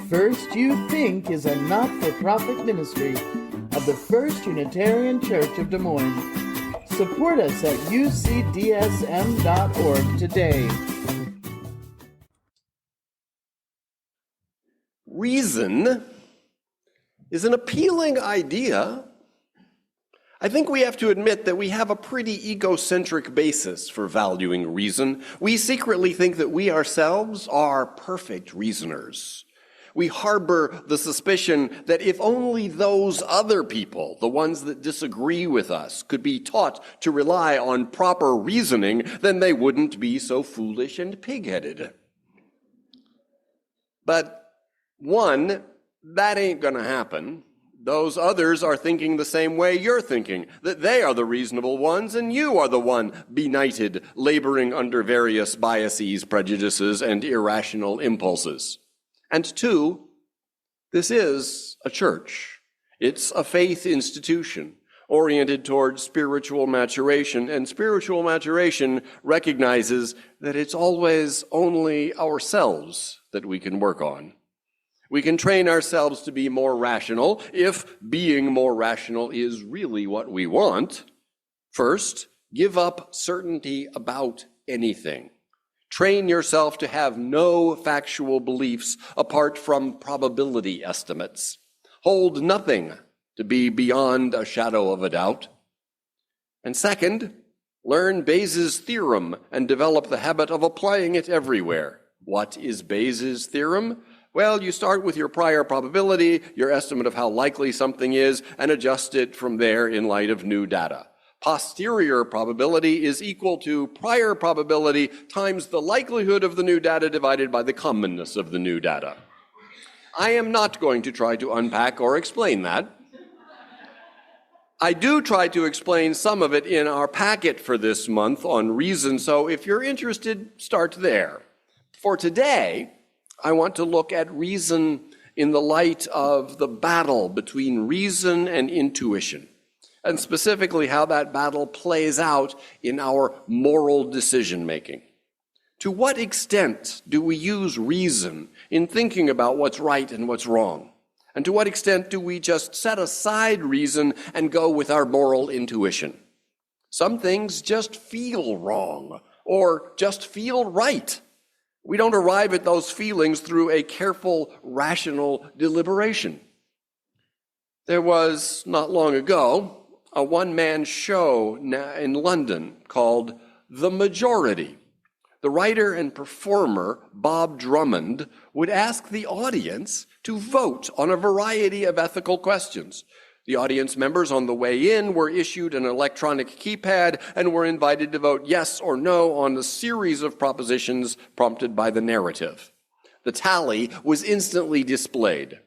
First You Think is a not-for-profit ministry of the First Unitarian Church of Des Moines. Support us at ucdsm.org today. Reason is an appealing idea. I think we have to admit that we have a pretty egocentric basis for valuing reason. We secretly think that we ourselves are perfect reasoners. We harbor the suspicion that if only those other people, the ones that disagree with us, could be taught to rely on proper reasoning, then they wouldn't be so foolish and pig-headed. But one, that ain't gonna happen. Those others are thinking the same way you're thinking, that they are the reasonable ones and you are the one benighted, laboring under various biases, prejudices, and irrational impulses. And two, this is a church. It's a faith institution oriented toward spiritual maturation, and spiritual maturation recognizes that it's always only ourselves that we can work on. We can train ourselves to be more rational if being more rational is really what we want. First, give up certainty about anything. Train yourself to have no factual beliefs apart from probability estimates. Hold nothing to be beyond a shadow of a doubt. And second, learn Bayes' theorem and develop the habit of applying it everywhere. What is Bayes' theorem? Well, you start with your prior probability, your estimate of how likely something is, and adjust it from there in light of new data. Posterior probability is equal to prior probability times the likelihood of the new data divided by the commonness of the new data. I am not going to try to unpack or explain that. I do try to explain some of it in our packet for this month on reason, so if you're interested, start there. For today, I want to look at reason in the light of the battle between reason and intuition, and specifically how that battle plays out in our moral decision-making. To what extent do we use reason in thinking about what's right and what's wrong? And to what extent do we just set aside reason and go with our moral intuition? Some things just feel wrong or just feel right. We don't arrive at those feelings through a careful, rational deliberation. There was, not long ago, a one-man show in London called The Majority. The writer and performer, Bob Drummond, would ask the audience to vote on a variety of ethical questions. The audience members on the way in were issued an electronic keypad and were invited to vote yes or no on a series of propositions prompted by the narrative. The tally was instantly displayed.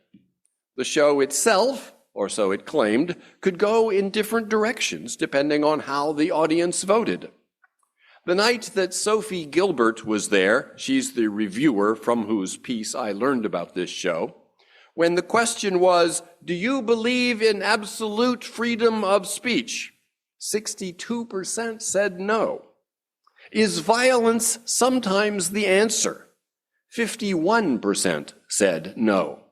The show itself, or so it claimed, could go in different directions depending on how the audience voted. The night that Sophie Gilbert was there, she's the reviewer from whose piece I learned about this show, when the question was, do you believe in absolute freedom of speech? 62% said no. Is violence sometimes the answer? 51% said no.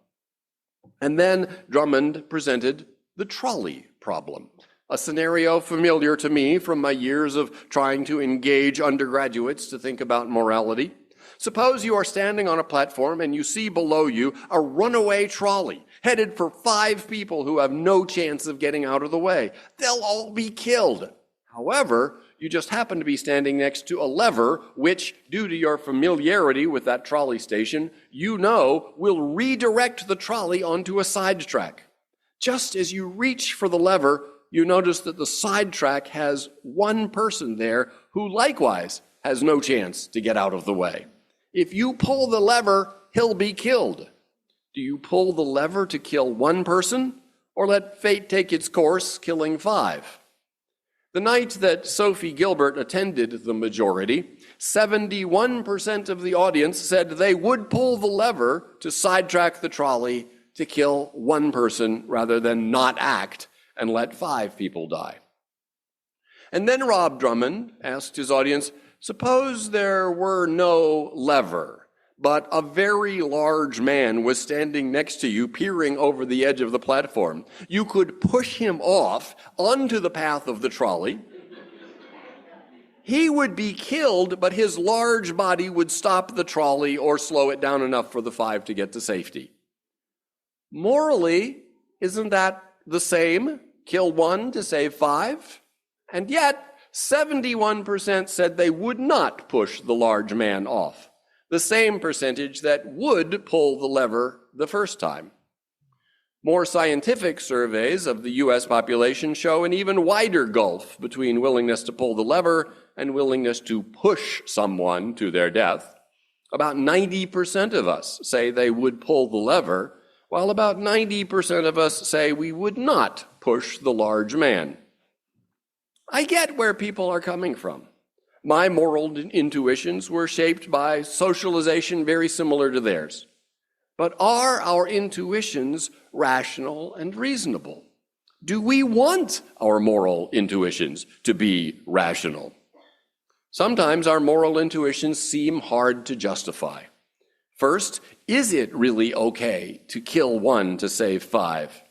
And then Drummond presented the trolley problem, a scenario familiar to me from my years of trying to engage undergraduates to think about morality. Suppose you are standing on a platform and you see below you a runaway trolley headed for 5 people who have no chance of getting out of the way. They'll all be killed. However, you just happen to be standing next to a lever which, due to your familiarity with that trolley station, you know will redirect the trolley onto a sidetrack. Just as you reach for the lever, you notice that the sidetrack has one person there who likewise has no chance to get out of the way. If you pull the lever, he'll be killed. Do you pull the lever to kill one person or let fate take its course, killing 5? The night that Sophie Gilbert attended The Majority, 71% of the audience said they would pull the lever to sidetrack the trolley to kill one person rather than not act and let 5 people die. And then Rob Drummond asked his audience, suppose there were no lever, but a very large man was standing next to you, peering over the edge of the platform, you could push him off onto the path of the trolley. He would be killed, but his large body would stop the trolley or slow it down enough for the 5 to get to safety. Morally, isn't that the same? Kill 1 to save 5? And yet, 71% said they would not push the large man off, the same percentage that would pull the lever the first time. More scientific surveys of the U.S. population show an even wider gulf between willingness to pull the lever and willingness to push someone to their death. About 90% of us say they would pull the lever, while about 90% of us say we would not push the large man. I get where people are coming from. My moral intuitions were shaped by socialization very similar to theirs. But are our intuitions rational and reasonable? Do we want our moral intuitions to be rational? Sometimes our moral intuitions seem hard to justify. First, is it really okay to kill 1 to save 5?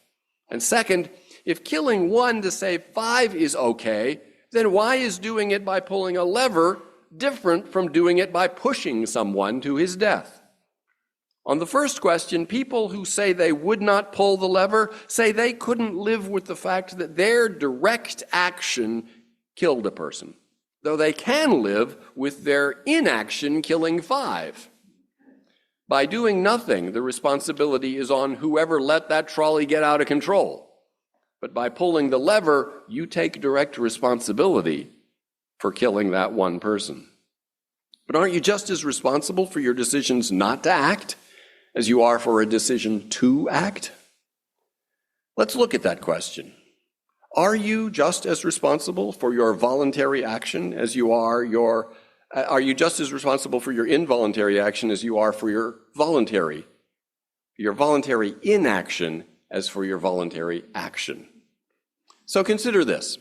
And second, if killing 1 to save 5 is okay, then why is doing it by pulling a lever different from doing it by pushing someone to his death? On the first question, people who say they would not pull the lever say they couldn't live with the fact that their direct action killed a person, though they can live with their inaction killing 5. By doing nothing, the responsibility is on whoever let that trolley get out of control. But by pulling the lever, you take direct responsibility for killing that one person. But aren't you just as responsible for your decisions not to act as you are for a decision to act? Let's look at that question. Are you just as responsible for your voluntary action as you are you just as responsible for your involuntary action as you are for your voluntary inaction as for your voluntary action? So consider this.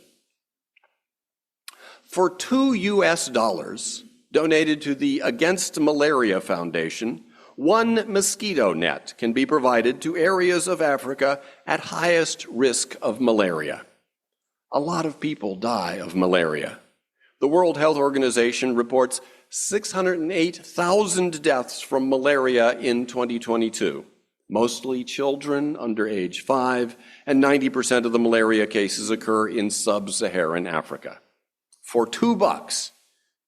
For $2 US donated to the Against Malaria Foundation, 1 mosquito net can be provided to areas of Africa at highest risk of malaria. A lot of people die of malaria. The World Health Organization reports 608,000 deaths from malaria in 2022. Mostly children under age 5, and 90% of the malaria cases occur in sub-Saharan Africa. For $2,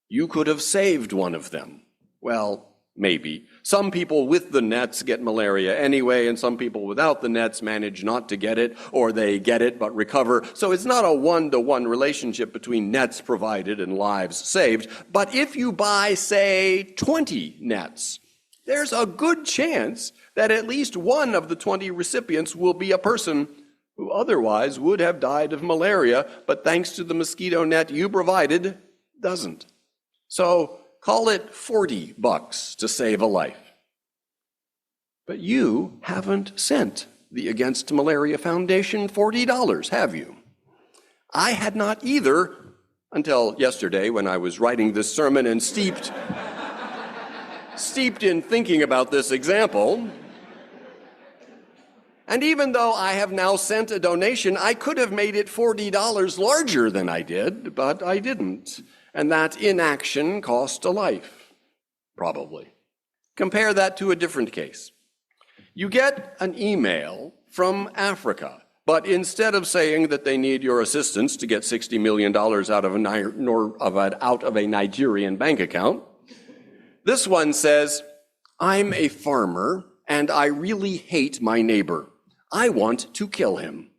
you could have saved one of them. Well, maybe. Some people with the nets get malaria anyway, and some people without the nets manage not to get it, or they get it but recover. So it's not a one-to-one relationship between nets provided and lives saved. But if you buy, say, 20 nets, there's a good chance that at least one of the 20 recipients will be a person who otherwise would have died of malaria, but thanks to the mosquito net you provided, doesn't. So call it $40 to save a life. But you haven't sent the Against Malaria Foundation $40, have you? I had not either until yesterday when I was writing this sermon and steeped in thinking about this example. And even though I have now sent a donation, I could have made it $40 larger than I did, but I didn't. And that inaction cost a life, probably. Compare that to a different case. You get an email from Africa, but instead of saying that they need your assistance to get $60 million out of a Nigerian bank account, this one says, I'm a farmer and I really hate my neighbor. I want to kill him.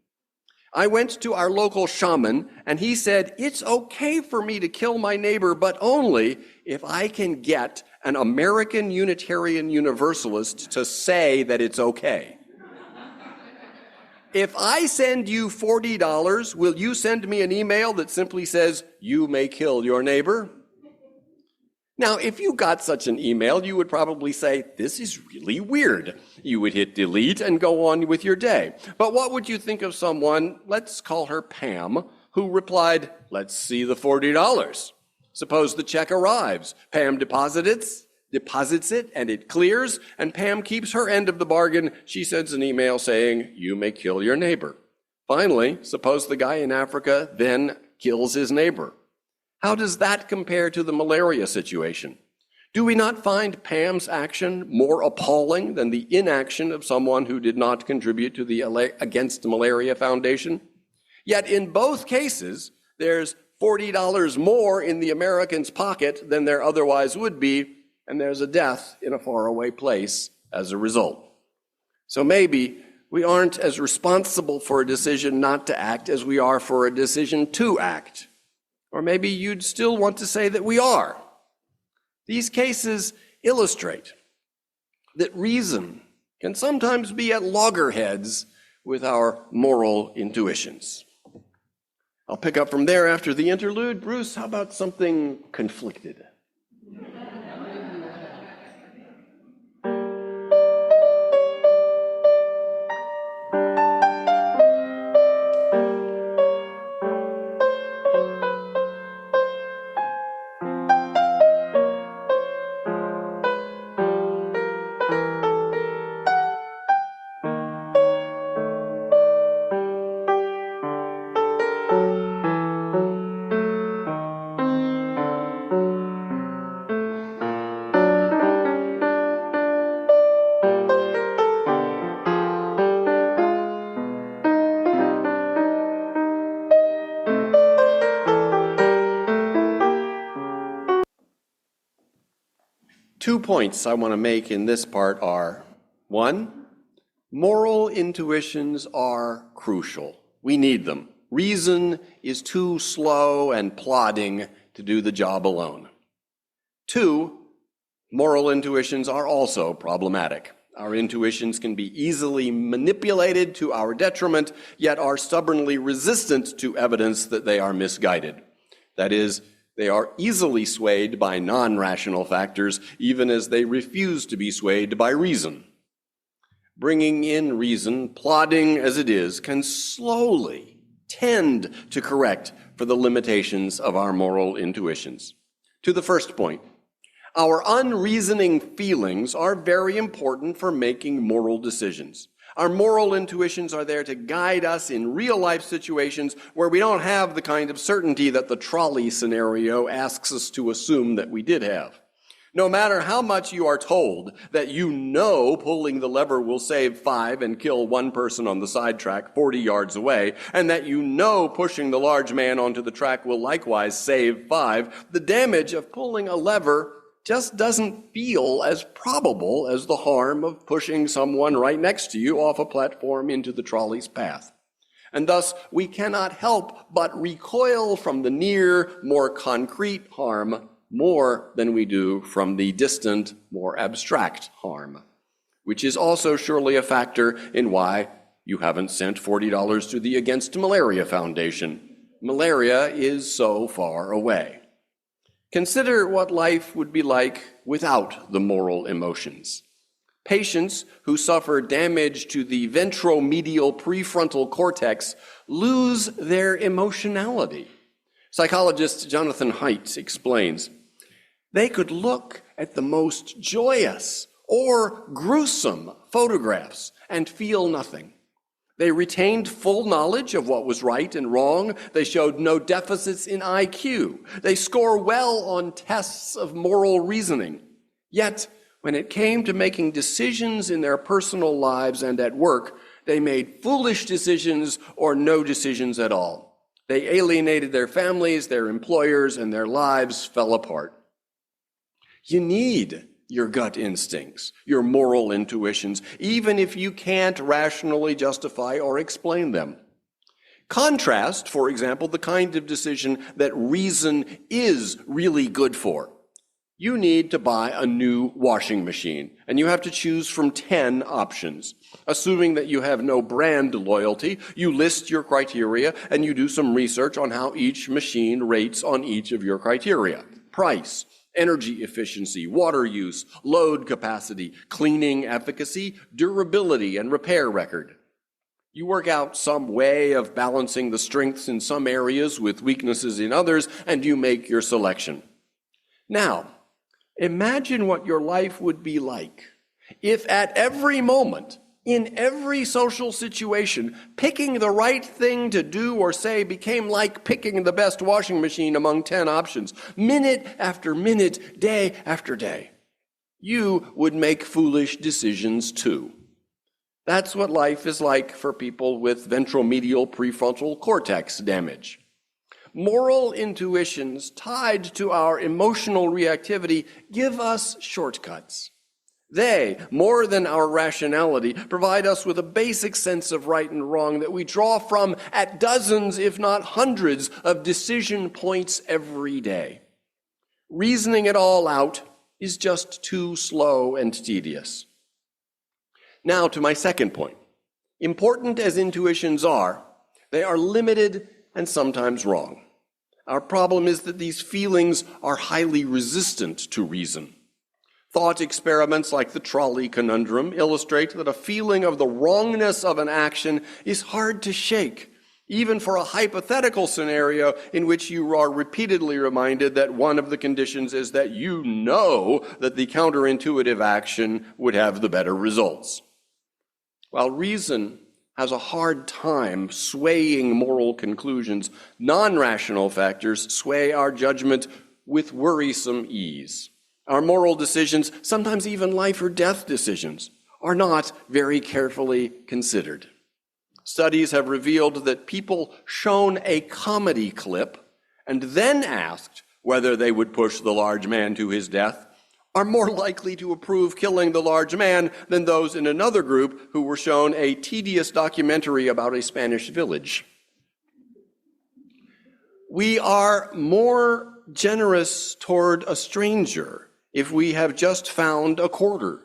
I went to our local shaman and he said, it's okay for me to kill my neighbor, but only if I can get an American Unitarian Universalist to say that it's okay. If I send you $40, will you send me an email that simply says, you may kill your neighbor? Now, if you got such an email, you would probably say, this is really weird. You would hit delete and go on with your day. But what would you think of someone, let's call her Pam, who replied, let's see the $40. Suppose the check arrives. Pam deposits deposits it, and it clears, and Pam keeps her end of the bargain. She sends an email saying, "You may kill your neighbor." Finally, suppose the guy in Africa then kills his neighbor. How does that compare to the malaria situation? Do we not find Pam's action more appalling than the inaction of someone who did not contribute to the Against Malaria Foundation? Yet in both cases, there's $40 more in the American's pocket than there otherwise would be, and there's a death in a faraway place as a result. So maybe we aren't as responsible for a decision not to act as we are for a decision to act. Or maybe you'd still want to say that we are. These cases illustrate that reason can sometimes be at loggerheads with our moral intuitions. I'll pick up from there after the interlude. Bruce, how about something conflicted? 2 points I want to make in this part are, 1, moral intuitions are crucial. We need them. Reason is too slow and plodding to do the job alone. 2, moral intuitions are also problematic. Our intuitions can be easily manipulated to our detriment, yet are stubbornly resistant to evidence that they are misguided. That is, they are easily swayed by non-rational factors, even as they refuse to be swayed by reason. Bringing in reason, plodding as it is, can slowly tend to correct for the limitations of our moral intuitions. To the first point, our unreasoning feelings are very important for making moral decisions. Our moral intuitions are there to guide us in real-life situations where we don't have the kind of certainty that the trolley scenario asks us to assume that we did have. No matter how much you are told that you know pulling the lever will save 5 and kill 1 person on the sidetrack 40 yards away, and that you know pushing the large man onto the track will likewise save 5, the damage of pulling a lever just doesn't feel as probable as the harm of pushing someone right next to you off a platform into the trolley's path. And thus, we cannot help but recoil from the near, more concrete harm more than we do from the distant, more abstract harm, which is also surely a factor in why you haven't sent $40 to the Against Malaria Foundation. Malaria is so far away. Consider what life would be like without the moral emotions. Patients who suffer damage to the ventromedial prefrontal cortex lose their emotionality. Psychologist Jonathan Haidt explains, they could look at the most joyous or gruesome photographs and feel nothing. They retained full knowledge of what was right and wrong. They showed no deficits in IQ. They score well on tests of moral reasoning. Yet, when it came to making decisions in their personal lives and at work, they made foolish decisions or no decisions at all. They alienated their families, their employers, and their lives fell apart. You need your gut instincts, your moral intuitions, even if you can't rationally justify or explain them. Contrast, for example, the kind of decision that reason is really good for. You need to buy a new washing machine, and you have to choose from 10 options. Assuming that you have no brand loyalty, you list your criteria, and you do some research on how each machine rates on each of your criteria. Price, energy efficiency, water use, load capacity, cleaning efficacy, durability, and repair record. You work out some way of balancing the strengths in some areas with weaknesses in others, and you make your selection. Now, Imagine what your life would be like if at every moment, in every social situation, picking the right thing to do or say became like picking the best washing machine among 10 options, minute after minute, day after day. You would make foolish decisions too. That's what life is like for people with ventromedial prefrontal cortex damage. Moral intuitions tied to our emotional reactivity give us shortcuts. They, more than our rationality, provide us with a basic sense of right and wrong that we draw from at dozens, if not hundreds, of decision points every day. Reasoning it all out is just too slow and tedious. Now to my second point. Important as intuitions are, they are limited and sometimes wrong. Our problem is that these feelings are highly resistant to reason. Thought experiments like the trolley conundrum illustrate that a feeling of the wrongness of an action is hard to shake, even for a hypothetical scenario in which you are repeatedly reminded that one of the conditions is that you know that the counterintuitive action would have the better results. While reason has a hard time swaying moral conclusions, non-rational factors sway our judgment with worrisome ease. Our moral decisions, sometimes even life or death decisions, are not very carefully considered. Studies have revealed that people shown a comedy clip and then asked whether they would push the large man to his death are more likely to approve killing the large man than those in another group who were shown a tedious documentary about a Spanish village. We are more generous toward a stranger if we have just found a quarter.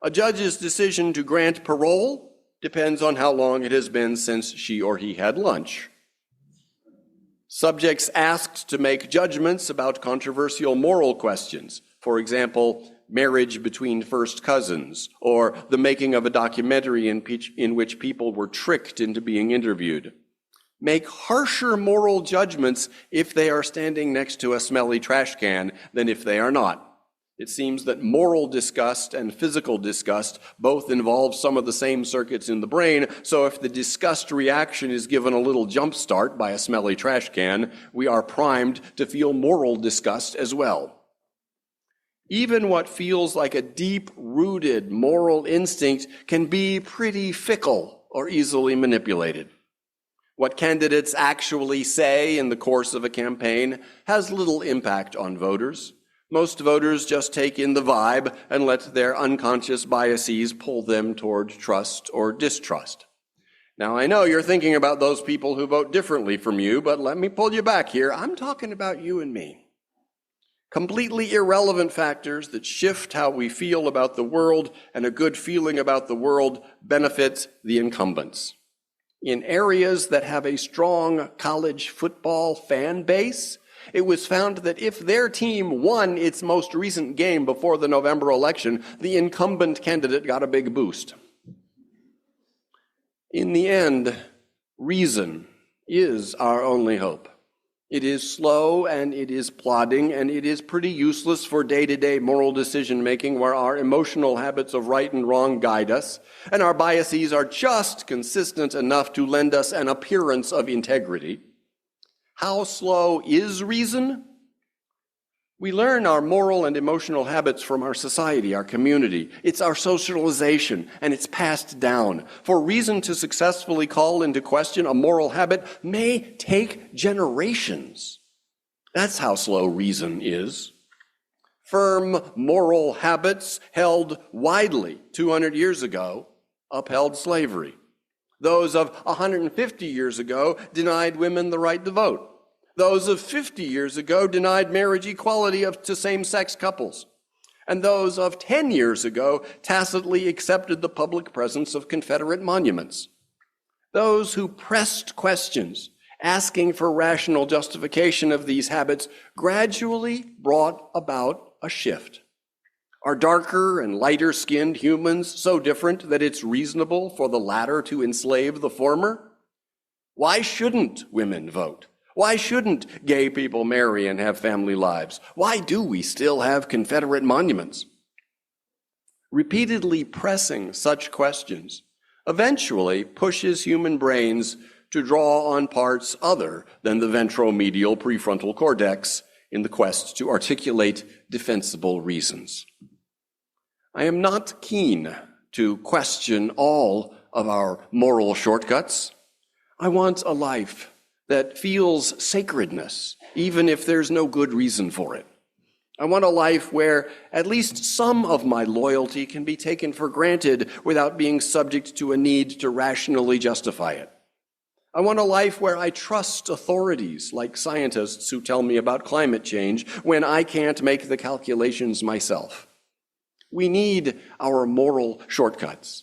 A judge's decision to grant parole depends on how long it has been since she or he had lunch. Subjects asked to make judgments about controversial moral questions, for example, marriage between first cousins, or the making of a documentary in which people were tricked into being interviewed, make harsher moral judgments if they are standing next to a smelly trash can than if they are not. It seems that moral disgust and physical disgust both involve some of the same circuits in the brain, so if the disgust reaction is given a little jump start by a smelly trash can, we are primed to feel moral disgust as well. Even what feels like a deep-rooted moral instinct can be pretty fickle or easily manipulated. What candidates actually say in the course of a campaign has little impact on voters. Most voters just take in the vibe and let their unconscious biases pull them toward trust or distrust. Now, I know you're thinking about those people who vote differently from you, but let me pull you back here. I'm talking about you and me. Completely irrelevant factors that shift how we feel about the world, and a good feeling about the world benefits the incumbents. In areas that have a strong college football fan base, it was found that if their team won its most recent game before the November election, the incumbent candidate got a big boost. In the end, reason is our only hope. It is slow and it is plodding and it is pretty useless for day-to-day moral decision-making where our emotional habits of right and wrong guide us and our biases are just consistent enough to lend us an appearance of integrity. How slow is reason? We learn our moral and emotional habits from our society, our community. It's our socialization, and it's passed down. For reason to successfully call into question a moral habit may take generations. That's how slow reason is. Firm moral habits held widely 200 years ago upheld slavery. Those of 150 years ago denied women the right to vote. Those of 50 years ago denied marriage equality to same-sex couples. And those of 10 years ago tacitly accepted the public presence of Confederate monuments. Those who pressed questions, asking for rational justification of these habits, gradually brought about a shift. Are darker and lighter-skinned humans so different that it's reasonable for the latter to enslave the former? Why shouldn't women vote? Why shouldn't gay people marry and have family lives? Why do we still have Confederate monuments? Repeatedly pressing such questions eventually pushes human brains to draw on parts other than the ventromedial prefrontal cortex in the quest to articulate defensible reasons. I am not keen to question all of our moral shortcuts. I want a life that feels sacredness, even if there's no good reason for it. I want a life where at least some of my loyalty can be taken for granted without being subject to a need to rationally justify it. I want a life where I trust authorities like scientists who tell me about climate change when I can't make the calculations myself. We need our moral shortcuts.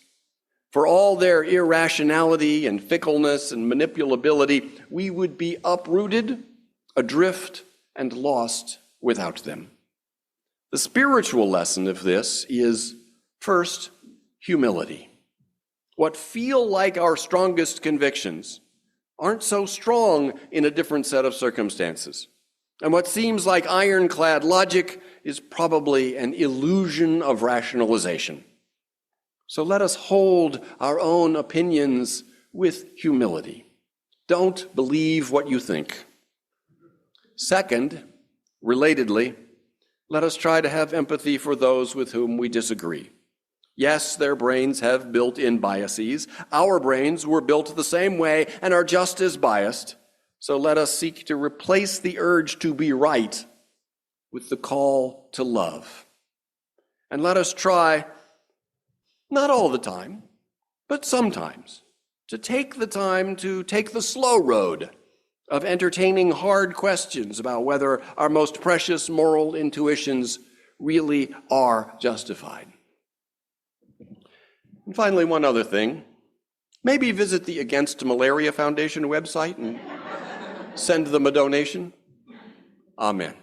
For all their irrationality and fickleness and manipulability, we would be uprooted, adrift, and lost without them. The spiritual lesson of this is, first, humility. What feel like our strongest convictions aren't so strong in a different set of circumstances. And what seems like ironclad logic is probably an illusion of rationalization. So let us hold our own opinions with humility. Don't believe what you think. Second, relatedly, let us try to have empathy for those with whom we disagree. Yes, their brains have built-in biases. Our brains were built the same way and are just as biased. So let us seek to replace the urge to be right with the call to love. And let us try, not all the time, but sometimes, to take the time to take the slow road of entertaining hard questions about whether our most precious moral intuitions really are justified. And finally, one other thing. Maybe visit the Against Malaria Foundation website and send them a donation. Amen.